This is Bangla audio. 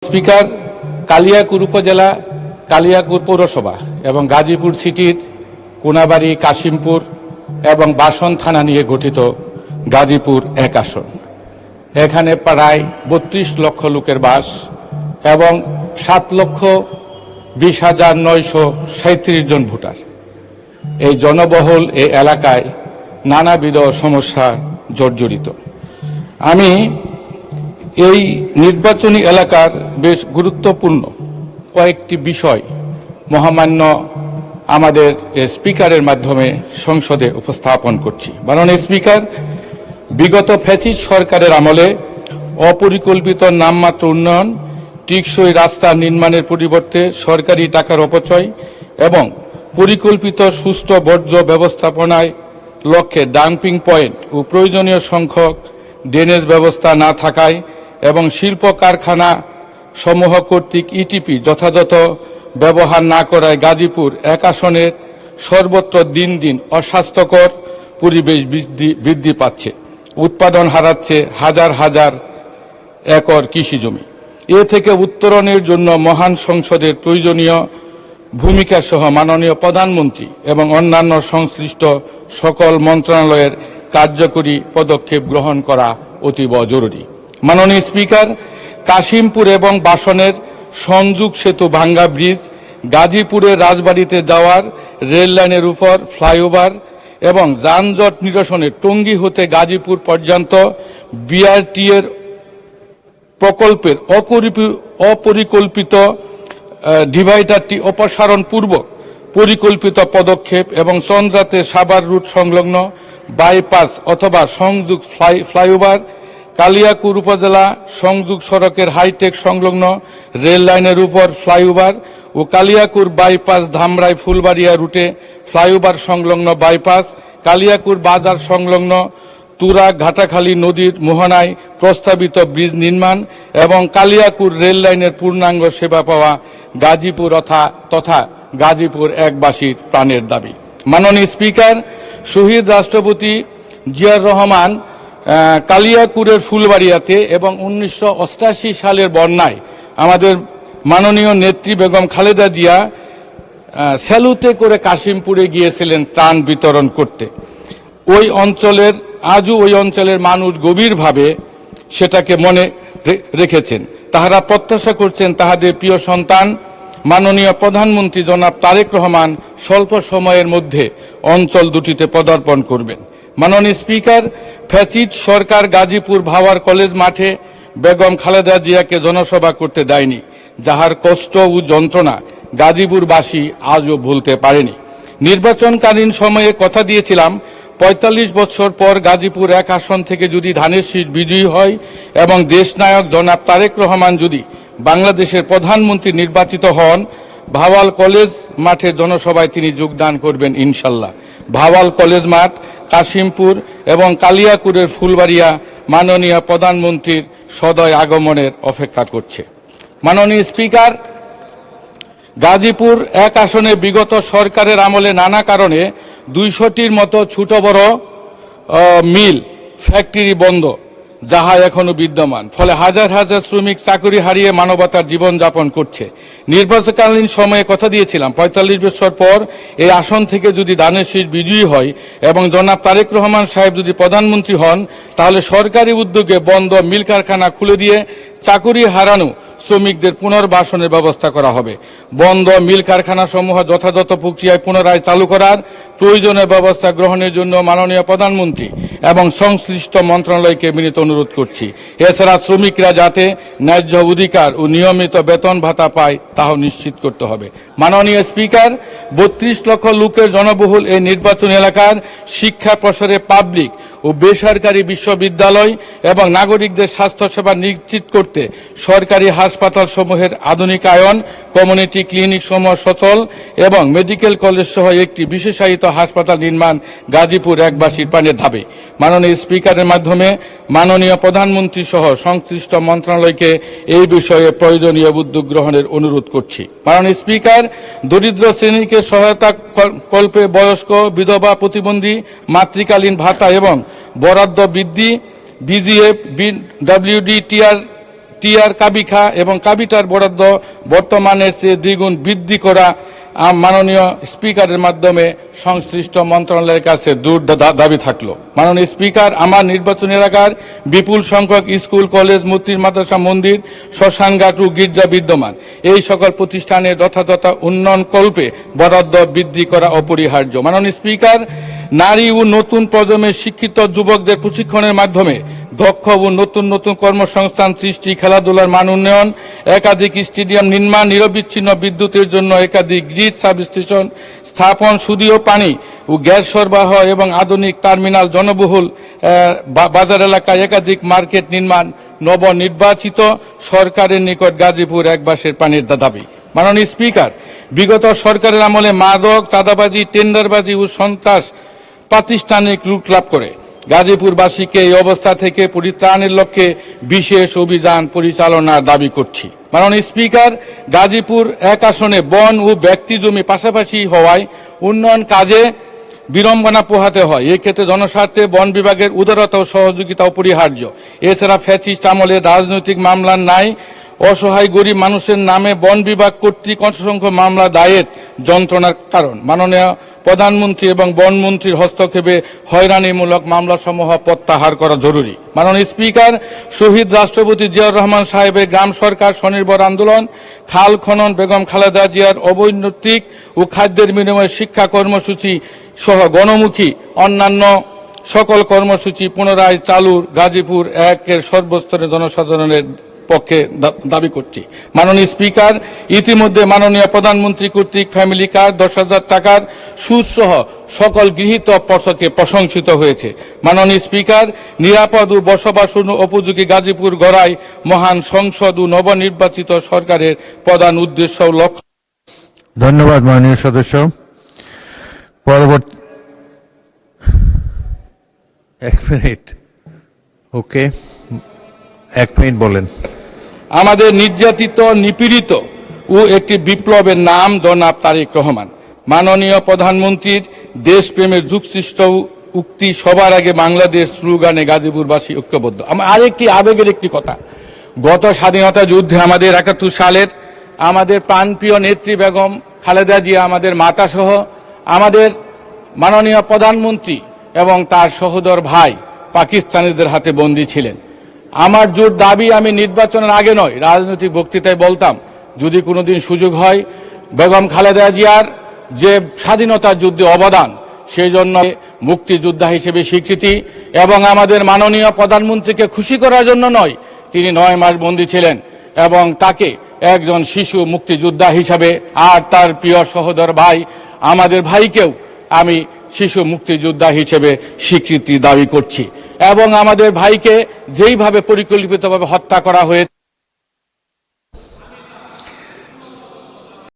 স্পিকার, কালিয়াকুর উপজেলা, কালিয়াকুর পৌরসভা এবং গাজীপুর সিটির কোনাবাড়ি, কাশিমপুর এবং বাসন থানা নিয়ে গঠিত গাজীপুর 1 আসন। এখানে প্রায় 32 লক্ষ লোকের বাস এবং 7,20,937 জন ভোটার। এই জনবহুল এই এলাকায় নানাবিধ সমস্যা জর্জরিত। আমি এই নির্বাচনী এলাকার বেশ গুরুত্বপূর্ণ কয়েকটি বিষয় মহামান্য আমাদের স্পিকারের মাধ্যমে সংসদে উপস্থাপন করছি। মাননীয় স্পিকার, বিগত ফ্যাসিস্ট সরকারের আমলে অপরিকল্পিত নামমাত্র উন্নয়ন, টেকসই রাস্তা নির্মাণের পরিবর্তে সরকারি টাকার অপচয় এবং পরিকল্পিত সুষ্ঠু বর্জ্য ব্যবস্থাপনায় লক্ষ্যে ডাম্পিং পয়েন্ট ও প্রয়োজনীয় সংখ্যক ড্রেনেজ ব্যবস্থা না থাকায় এবং শিল্প কারখানা সমূহ কর্তৃক ইটিপি যথাযথ ব্যবহার না করায় গাজীপুর 1 আসনের সর্বত্র দিন দিন অস্বাস্থ্যকর পরিবেশ বৃদ্ধি পাচ্ছে। উৎপাদন হারাচ্ছে হাজার হাজার একর কৃষি জমি। এ থেকে উত্তরণের জন্য মহান সংসদের প্রয়োজনীয় ভূমিকা সহ মাননীয় প্রধানমন্ত্রী এবং অন্যান্য সংশ্লিষ্ট সকল মন্ত্রণালয়ের কার্যকরী পদক্ষেপ গ্রহণ করা অতীব জরুরি। মাননীয় স্পিকার, কাশিমপুর এবং বাসনের সংযোগ সেতু ভাঙ্গা ব্রিজ, গাজীপুরের রাজবাড়িতে যাওয়ার রেল লাইনের উপর ফ্লাইওভার এবং যানজট নিরসনে টঙ্গী হতে গাজীপুর পর্যন্ত বিআরটি এর প্রকল্পের অপরিকল্পিত ডিভাইডারটি অপসারণ পূর্বক পরিকল্পিত পদক্ষেপ এবং চন্দ্রাতে সাভার রুট সংলগ্ন বাইপাস অথবা সংযোগ ফ্লাইওভার, কালিয়াকুর উপজেলা সংযোগ সড়কের হাইটেক সংলগ্ন রেল লাইনের উপর ফ্লাইওভার ও কালিয়াকুর বাইপাস ধামরাই ফুলবাড়িয়া রুটে ফ্লাইওভার সংলগ্ন বাইপাস, কালিয়াকুর বাজার সংলগ্ন তুরা ঘাটাখালী নদীর মোহনায় প্রস্তাবিত ব্রিজ নির্মাণ এবং কালিয়াকুর রেল লাইনের পূর্ণাঙ্গ সেবা পাওয়া গাজীপুর তথা গাজীপুর একবাসীর প্রাণের দাবি। মাননীয় স্পিকার, শহীদ রাষ্ট্রপতি জিয়াউর রহমান কালিয়াকুরের ফুলবাড়িয়াতে এবং 1988 সালের বন্যায় আমাদের মাননীয় নেত্রী বেগম খালেদা জিয়া স্যালুতে করে কাশিমপুরে গিয়েছিলেন ত্রাণ বিতরণ করতে। আজও ওই অঞ্চলের মানুষ গভীরভাবে সেটাকে মনে রেখেছেন। তাহারা প্রত্যাশা করছেন তাহাদের প্রিয় সন্তান মাননীয় প্রধানমন্ত্রী জনাব তারেক রহমান স্বল্প সময়ের মধ্যে অঞ্চল দুটিতে পদার্পণ করবেন। মাননীয় স্পিকার, ফ্যাসিস্ট সরকার গাজীপুর ভাওয়ার কলেজ মাঠে বেগম খালেদা জিয়াকে জনসভা করতে দেয়নি, যাহার কষ্ট ও যন্ত্রণা গাজীপুরবাসী আজও ভুলতে পারেনি। নির্বাচনকালীন সময়ে কথা দিয়েছিলাম 45 বছর পর গাজীপুর 1 আসন থেকে যদি ধানের শীষ বিজয়ী হয় এবং দেশনায়ক জনাব তারেক রহমান যদি বাংলাদেশের প্রধানমন্ত্রী নির্বাচিত হন, ভাওয়াল কলেজ মাঠে জনসভায় তিনি যোগদান করবেন ইনশাল্লাহ। ভাওয়াল কলেজ মাঠ, কাশিমপুর এবং কালিয়াকুরের ফুলবাড়িয়া মাননীয় প্রধানমন্ত্রীর সদয় আগমনের অপেক্ষা করছে। মাননীয় স্পিকার, গাজীপুর 1 আসনে বিগত সরকারের আমলে নানা কারণে 200টির মতো ছোট বড় মিল ফ্যাক্টরি বন্ধ, যাহা এখনো বিদ্যমান। ফলে হাজার হাজার শ্রমিক চাকরি হারিয়ে মানবতার জীবন যাপন করছে। নির্বাচনকালীন সময়ে কথা দিয়েছিলাম 45 বছর পর এই আসন থেকে যদি ধানের শীষ বিজয়ী হয় এবং জনাব তারেক রহমান সাহেব যদি প্রধানমন্ত্রী হন, তাহলে সরকারি উদ্যোগে বন্ধ মিল কারখানা খুলে দিয়ে চাকরি হারানো শ্রমিকদের পুনর্বাসনের ব্যবস্থা করা হবে। বন্ধ মিল কারখানা সমূহ যথাযথ প্রক্রিয়ায় পুনরায় চালু করার প্রয়োজনীয় ব্যবস্থা গ্রহণের জন্য মাননীয় প্রধানমন্ত্রী এবং সংশ্লিষ্ট মন্ত্রণালয়কে বিনীত অনুরোধ করছি। এছাড়া শ্রমিকরা যাতে ন্যায্য অধিকার ও নিয়মিত বেতন ভাতা পায় তাও নিশ্চিত করতে হবে। মাননীয় স্পিকার, 32 লক্ষ লোকের জনবহুল এই নির্বাচন এলাকার শিক্ষা প্রসারে পাবলিক ও বেসরকারি বিশ্ববিদ্যালয় এবং নাগরিকদের স্বাস্থ্যসেবা নিশ্চিত করতে সরকারি হাসপাতাল সমূহের আধুনিকায়ন, কমিউনিটি ক্লিনিক সমূহ সচল এবং মেডিকেল কলেজ সহ একটি বিশেষায়িত হাসপাতাল নির্মাণ গাজীপুর একবাসীর প্রাণের দাবি। মাননীয় স্পিকারের মাধ্যমে মাননীয় প্রধানমন্ত্রী সহ সংশ্লিষ্ট মন্ত্রণালয়কে এই বিষয়ে প্রয়োজনীয় উদ্যোগ গ্রহণের অনুরোধ করছি। মাননীয় স্পিকার, দরিদ্র শ্রেণীকে সহায়তা কল্পে বয়স্ক, বিধবা, প্রতিবন্ধী, মাতৃকালীন ভাতা এবং বরাদ্দ বৃদ্ধি, বিজিএফ, টিআর কাবিখা এবং কাবিটার বরাদ্দ বর্তমানের চেয়ে দ্বিগুণ বৃদ্ধি করা মাননীয় স্পিকারের মাধ্যমে সংশ্লিষ্ট মন্ত্রণালয়ের কাছে দূর দাবি থাকলো। মাননীয় স্পিকার, আমার নির্বাচনী এলাকার বিপুল সংখ্যক স্কুল, কলেজ, মসজিদ, মাদ্রাসা, মন্দির, শ্মশানঘাট ও গির্জা বিদ্যমান। এই সকল প্রতিষ্ঠানের যথাযথ উন্নয়ন কল্পে বরাদ্দ বৃদ্ধি করা অপরিহার্য। মাননীয় স্পিকার, নারী ও নতুন প্রজন্মের শিক্ষিত যুবকদের প্রশিক্ষণের মাধ্যমে দক্ষ ও নতুন নতুন কর্মসংস্থান সৃষ্টি, খেলাধুলার মান উন্নয়ন, একাধিক স্টেডিয়াম নির্মাণ, নিরবিচ্ছিন্ন বিদ্যুতের জন্য একাধিক গ্রিড সাবস্টেশন স্থাপন, সুদীয় পানি ও গ্যাস সরবরাহ এবং আধুনিক টার্মিনাল, জনবহুল বাজার এলাকায় একাধিক মার্কেট নির্মাণ, নবনির্বাচিত সরকারের নিকট গাজীপুর একবাসের পানির দাবি। মাননীয় স্পিকার, বিগত সরকারের আমলে মাদক, চাঁদাবাজি, টেন্ডারবাজি ও সন্ত্রাস প্রাতিষ্ঠানিক রূপ লাভ করে। গাজীপুরবাসীকে এই অবস্থা থেকে পরিত্রাণের লক্ষ্যে বিশেষ অভিযান পরিচালনার দাবি করছি। মাননীয় স্পিকার, গাজীপুর এক আসনে বন ও ব্যক্তি জমি পাশাপাশি হওয়ায় উন্নয়ন কাজে বিড়ম্বনা পোহাতে হয়। এক্ষেত্রে জনস্বার্থে বন বিভাগের উদারতা ও সহযোগিতা অপরিহার্য। এছাড়া ফ্যাসিস্ট আমলে রাজনৈতিক মামলা নাই, অসহায় গরিব মানুষের নামে বন বিভাগ কর্তৃক অসংখ্য মামলা দায়ের যন্ত্রণার কারণ। মাননীয় প্রধানমন্ত্রী এবং বনমন্ত্রীর হস্তক্ষেপে হয়রানিমূলক মামলাসমূহ প্রত্যাহার করা জরুরি। মাননীয় স্পিকার, শহীদ রাষ্ট্রপতি জিয়াউর রহমান সাহেবের গ্রাম সরকার স্বনির্ভর আন্দোলন, খাল খনন, বেগম খালেদা জিয়ার অবৈতনিক ও খাদ্যের বিনিময়ে শিক্ষা কর্মসূচি সহ গণমুখী অন্যান্য সকল কর্মসূচি পুনরায় চালুর গাজীপুর একের সর্বস্তরের জনসাধারণের পক্ষে দাবি করছি। মাননীয় স্পিকার, ইতিমধ্যে মাননীয় প্রধানমন্ত্রী কর্তৃক ফ্যামিলি কার্ড 10,000 টাকার সুদ সহ সকল গৃহীত পর্ষকে প্রশংসিত হয়েছে। মাননীয় স্পিকার, নিরাপদ ও বসবাস উপযোগী গাজীপুর গড়াই মহান সংসদ ও নবনির্বাচিত সরকারের প্রধান উদ্দেশ্য ও লক্ষ্য। ধন্যবাদ মাননীয় সদস্য। পরবর্তী 1 মিনিট। ওকে, 1 মিনিট বলেন। আমাদের নির্যাতিত, নিপীড়িত ও একটি বিপ্লবের নাম জনাব তারেক রহমান। মাননীয় প্রধানমন্ত্রীর দেশপ্রেমের যুগসৃষ্ট উক্তি সবার আগে বাংলাদেশ স্লোগানে গাজীপুরবাসী ঐক্যবদ্ধ। আরেকটি আবেগের একটি কথা, গত স্বাধীনতা যুদ্ধে আমাদের 71 সালের আমাদের প্রাণপ্রিয় নেত্রী বেগম খালেদা জিয়া, আমাদের মাতা সহ আমাদের মাননীয় প্রধানমন্ত্রী এবং তার সহোদর ভাই পাকিস্তানিদের হাতে বন্দী ছিলেন। আমার জোর দাবি, আমি নির্বাচনের আগে নয়, রাজনৈতিক বক্তৃতায় বলতাম, যদি কোনোদিন সুযোগ হয় বেগম খালেদা জিয়ার যে স্বাধীনতা যুদ্ধে অবদান, সেই জন্য মুক্তিযোদ্ধা হিসেবে স্বীকৃতি এবং আমাদের মাননীয় প্রধানমন্ত্রীকে খুশি করার জন্য নয়, তিনি 9 মাস বন্দী ছিলেন এবং তাকে একজন শিশু মুক্তিযোদ্ধা হিসাবে আর তার প্রিয় সহোদর ভাই আমাদের ভাইকেও আমি শিশু মুক্তিযোদ্ধা হিসেবে স্বীকৃতি দাবি করছি। এবং আমাদের ভাইকে যেইভাবে পরিকল্পিতভাবে হত্যা করা হয়েছে